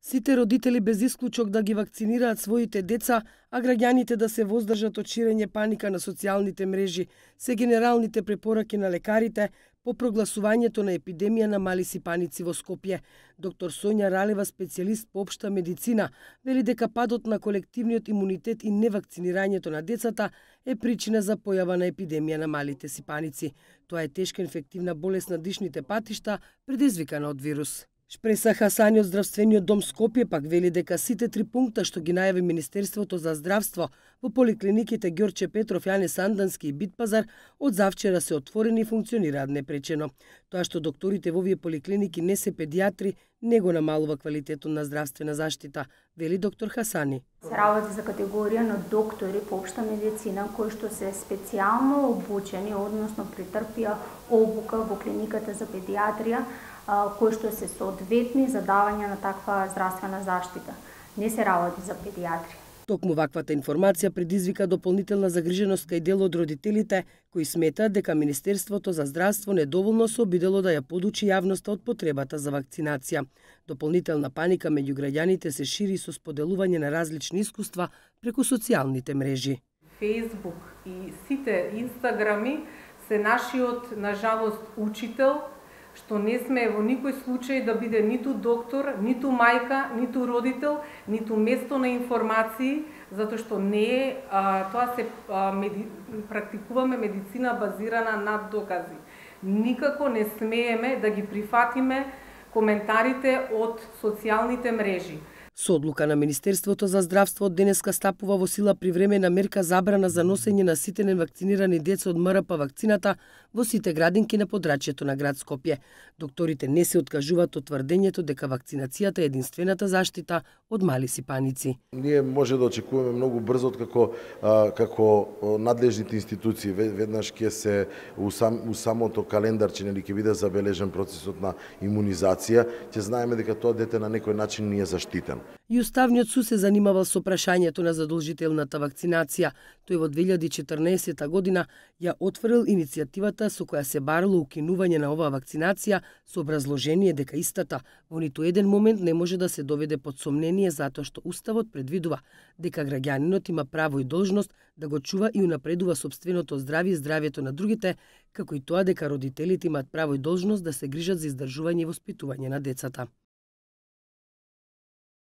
Сите родители без исклучок да ги вакцинираат своите деца, а граѓаните да се воздржат од ширење паника на социјалните мрежи, се генералните препораки на лекарите по прогласувањето на епидемија на мали сипаници во Скопје. Доктор Сонја Ралева, специјалист по општа медицина, вели дека падот на колективниот имунитет и невакцинирањето на децата е причина за појава на епидемија на малите сипаници. Тоа е тешка инфективна болест на дишните патишта, предизвикана од вирус. Шпреса Хасани од Здравствениот дом Скопје пак вели дека сите 3 пункта што ги најави Министерството за здравство во поликлиниките Ѓорче Петров, Јане Сандански и Битпазар од завчера се отворени и функционираат непречено. Тоа што докторите во овие поликлиники не се педиатри не го намалува квалитетот на здравствена заштита, вели доктор Хасани. Се работи за категорија на доктори по општа медицина кои што се специјално обучени, односно претрпија обука во клиниката за педиатрија, кои што се соодветни за давање на таква здравствена заштита. Не се работи за педиатри. Токму ваквата информација предизвика дополнителна загриженост кај дел од родителите, кои сметаат дека Министерството за здравство недоволно се обидело да ја подучи јавноста од потребата за вакцинација. Дополнителна паника меѓу граѓаните се шири со споделување на различни искуства преку социјалните мрежи. Facebook и сите инстаграми се нашиот, нажалост, учител, што не сме во никој случај да биде ниту доктор, ниту мајка, ниту родител, ниту место на информации, затоа што не е, тоа се практикуваме медицина базирана на докази. Никако не смееме да ги прифатиме коментарите од социјалните мрежи. Со одлука на Министерството за здравство од денеска стапува во сила привремена мерка забрана за носење на сите невакцинирани деца од МРП вакцината во сите градинки на подрачјето на град Скопје. Докторите не се откажуваат од тврдењето дека вакцинацијата е единствената заштита од мали сипаници. Ние може да очекуваме многу брзо како надлежните институции веднаш ќе се у самото календарче нели ќе биде забележен процесот на имунизација, ќе знаеме дека тоа дете на некој начин ни е заштитен. И Уставниот суд се занимавал со прашањето на задолжителната вакцинација. Тој во 2014 година ја отворил иницијативата со која се барало укинување на оваа вакцинација со образложение дека истата во ниту еден момент не може да се доведе под сомнение затоа што Уставот предвидува дека граѓанинот има право и должност да го чува и унапредува сопственото здравје и здравјето на другите, како и тоа дека родителите имаат право и должност да се грижат за издржување и воспитување на децата.